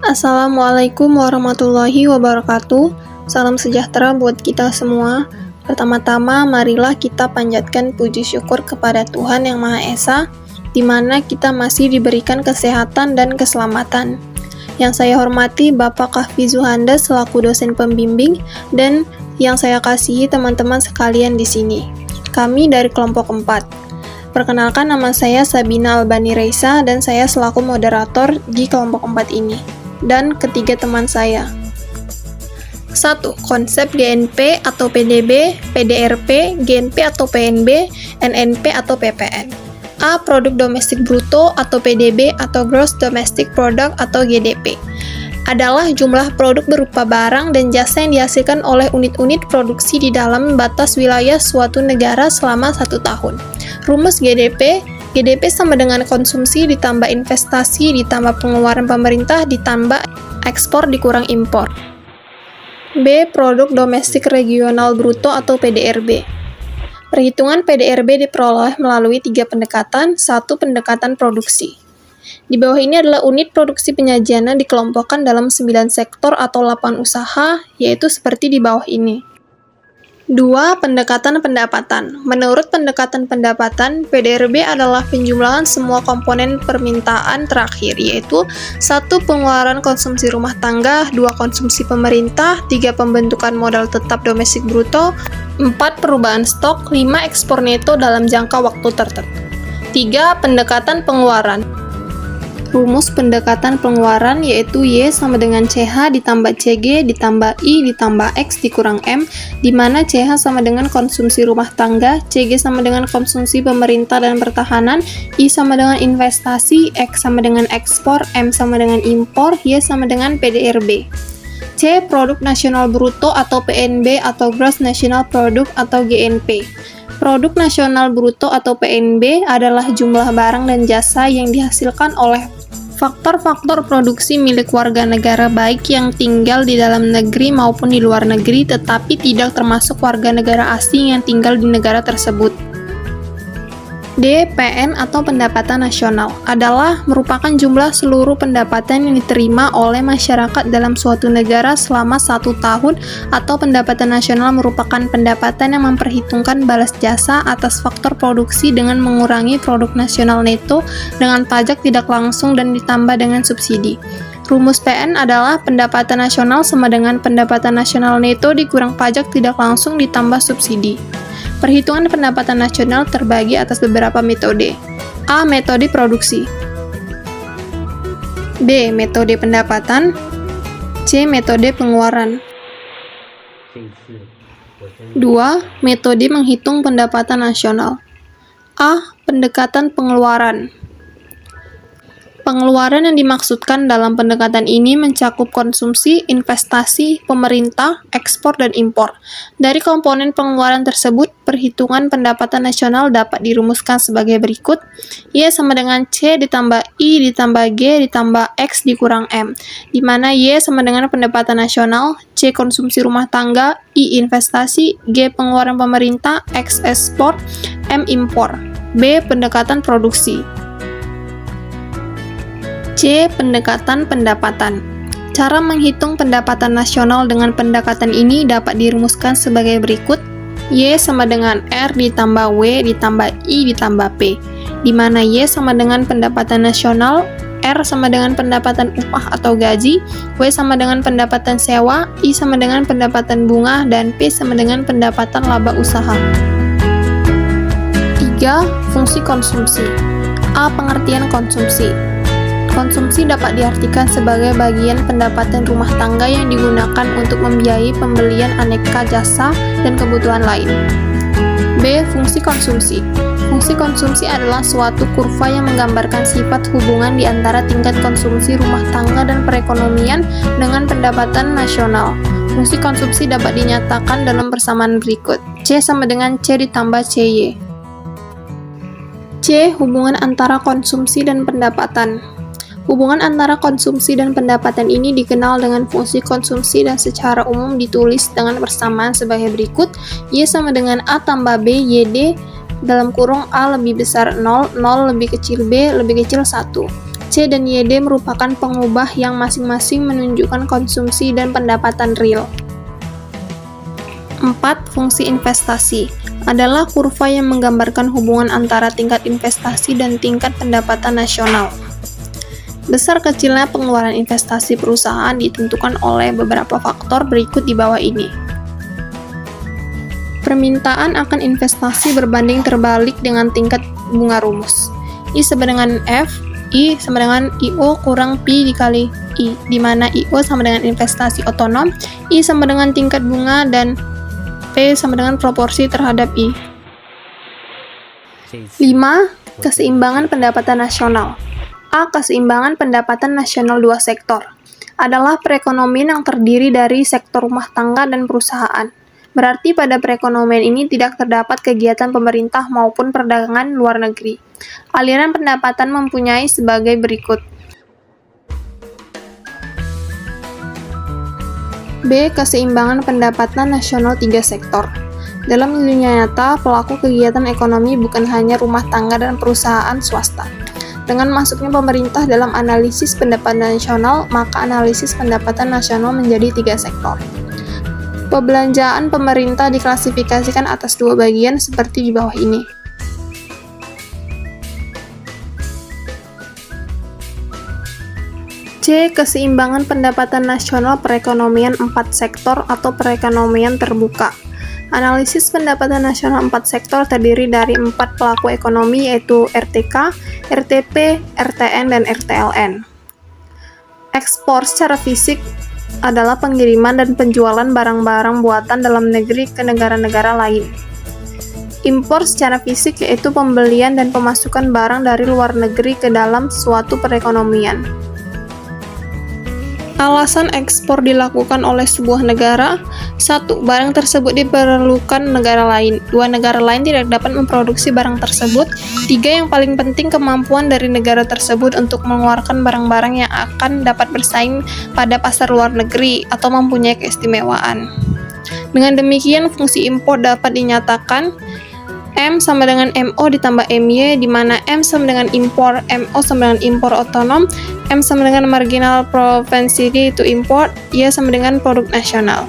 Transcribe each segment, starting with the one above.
Assalamualaikum warahmatullahi wabarakatuh. Salam sejahtera buat kita semua. Pertama-tama, marilah kita panjatkan puji syukur kepada Tuhan Yang Maha Esa, di mana kita masih diberikan kesehatan dan keselamatan. Yang saya hormati Bapak Kahfi Zuhanda selaku dosen pembimbing, dan yang saya kasihi teman-teman sekalian di sini. Kami dari kelompok 4. Perkenalkan, nama saya Sabina Albani Reisa dan saya selaku moderator di kelompok 4 ini. Dan ketiga teman saya. 1. Konsep GNP atau PDB, PDRP, GNP atau PNB, NNP atau PPN. A. Produk domestik bruto atau PDB atau Gross Domestic Product atau GDP adalah jumlah produk berupa barang dan jasa yang dihasilkan oleh unit-unit produksi di dalam batas wilayah suatu negara selama 1 tahun. Rumus GDP sama dengan konsumsi ditambah investasi ditambah pengeluaran pemerintah ditambah ekspor dikurang impor. B. Produk domestik regional bruto atau PDRB. Perhitungan PDRB diperoleh melalui 3 pendekatan. 1. Pendekatan produksi. Di bawah ini adalah unit produksi penyajian yang dikelompokkan dalam 9 sektor atau lapangan usaha, yaitu seperti di bawah ini. 2. Pendekatan pendapatan. Menurut pendekatan pendapatan, PDRB adalah penjumlahan semua komponen permintaan terakhir, yaitu 1. Pengeluaran konsumsi rumah tangga, 2. Konsumsi pemerintah, 3. Pembentukan modal tetap domestik bruto, 4. Perubahan stok, 5. Ekspor neto dalam jangka waktu tertentu. 3. Pendekatan pengeluaran. Rumus pendekatan pengeluaran yaitu Y sama dengan CH ditambah CG ditambah I ditambah X dikurang M, di mana CH sama dengan konsumsi rumah tangga, CG sama dengan konsumsi pemerintah dan pertahanan, I sama dengan investasi, X sama dengan ekspor, M sama dengan impor, Y sama dengan PDRB. C. Produk nasional bruto atau PNB atau Gross National Product atau GNP. Produk nasional bruto atau PNB adalah jumlah barang dan jasa yang dihasilkan oleh faktor-faktor produksi milik warga negara baik yang tinggal di dalam negeri maupun di luar negeri tetapi tidak termasuk warga negara asing yang tinggal di negara tersebut. D. PN atau pendapatan nasional adalah merupakan jumlah seluruh pendapatan yang diterima oleh masyarakat dalam suatu negara selama 1 tahun, atau pendapatan nasional merupakan pendapatan yang memperhitungkan balas jasa atas faktor produksi dengan mengurangi produk nasional neto dengan pajak tidak langsung dan ditambah dengan subsidi. Rumus PN adalah pendapatan nasional sama dengan pendapatan nasional neto dikurang pajak tidak langsung ditambah subsidi. Perhitungan pendapatan nasional terbagi atas beberapa metode. A. Metode produksi. B. Metode pendapatan. C. Metode pengeluaran. 2. Metode menghitung pendapatan nasional. A. Pendekatan pengeluaran. Pengeluaran yang dimaksudkan dalam pendekatan ini mencakup konsumsi, investasi, pemerintah, ekspor, dan impor. Dari komponen pengeluaran tersebut, perhitungan pendapatan nasional dapat dirumuskan sebagai berikut. Y sama dengan C ditambah I ditambah G ditambah X dikurang M, di mana Y sama dengan pendapatan nasional, C konsumsi rumah tangga, I investasi, G pengeluaran pemerintah, X ekspor, M impor. B. Pendekatan produksi. C. Pendekatan pendapatan. Cara menghitung pendapatan nasional dengan pendekatan ini dapat dirumuskan sebagai berikut. Y sama dengan R ditambah W ditambah I ditambah P, di mana Y sama dengan pendapatan nasional, R sama dengan pendapatan upah atau gaji, W sama dengan pendapatan sewa, I sama dengan pendapatan bunga, dan P sama dengan pendapatan laba usaha. 3. Fungsi konsumsi. A. Pengertian konsumsi. Konsumsi dapat diartikan sebagai bagian pendapatan rumah tangga yang digunakan untuk membiayai pembelian aneka jasa dan kebutuhan lain. B. Fungsi konsumsi. Fungsi konsumsi adalah suatu kurva yang menggambarkan sifat hubungan di antara tingkat konsumsi rumah tangga dan perekonomian dengan pendapatan nasional. Fungsi konsumsi dapat dinyatakan dalam persamaan berikut. C sama dengan C ditambah CY. C. Hubungan antara konsumsi dan pendapatan. Hubungan antara konsumsi dan pendapatan ini dikenal dengan fungsi konsumsi dan secara umum ditulis dengan persamaan sebagai berikut. Y sama dengan A tambah B YD dalam kurung A lebih besar 0, 0 lebih kecil B lebih kecil 1. C dan YD merupakan pengubah yang masing-masing menunjukkan konsumsi dan pendapatan real. 4. Fungsi investasi adalah kurva yang menggambarkan hubungan antara tingkat investasi dan tingkat pendapatan nasional. Besar kecilnya pengeluaran investasi perusahaan ditentukan oleh beberapa faktor berikut di bawah ini. Permintaan akan investasi berbanding terbalik dengan tingkat bunga rumus. I sama dengan F, I sama dengan IO kurang P dikali I, di mana IO sama dengan investasi otonom, I sama dengan tingkat bunga, dan P sama dengan proporsi terhadap I. 5. Keseimbangan pendapatan nasional. A. Keseimbangan pendapatan nasional dua sektor adalah perekonomian yang terdiri dari sektor rumah tangga dan perusahaan. Berarti pada perekonomian ini tidak terdapat kegiatan pemerintah maupun perdagangan luar negeri. Aliran pendapatan mempunyai sebagai berikut. B. Keseimbangan pendapatan nasional tiga sektor. Dalam dunia nyata, pelaku kegiatan ekonomi bukan hanya rumah tangga dan perusahaan swasta. Dengan masuknya pemerintah dalam analisis pendapatan nasional, maka analisis pendapatan nasional menjadi tiga sektor. Pembelanjaan pemerintah diklasifikasikan atas dua bagian seperti di bawah ini. C. Keseimbangan pendapatan nasional perekonomian empat sektor atau perekonomian terbuka. Analisis pendapatan nasional empat sektor terdiri dari empat pelaku ekonomi yaitu RTK, RTP, RTN, dan RTLN. Ekspor secara fisik adalah pengiriman dan penjualan barang-barang buatan dalam negeri ke negara-negara lain. Impor secara fisik yaitu pembelian dan pemasukan barang dari luar negeri ke dalam suatu perekonomian. Alasan ekspor dilakukan oleh sebuah negara. 1. Barang tersebut diperlukan negara lain. 2. Negara lain tidak dapat memproduksi barang tersebut. 3. Yang paling penting, kemampuan dari negara tersebut untuk mengeluarkan barang-barang yang akan dapat bersaing pada pasar luar negeri atau mempunyai keistimewaan. Dengan demikian, fungsi impor dapat dinyatakan M sama dengan MO ditambah MY, di mana M sama dengan impor, MO sama dengan impor otonom, M sama dengan marginal propensity to import, Y sama dengan produk nasional.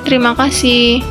Terima kasih.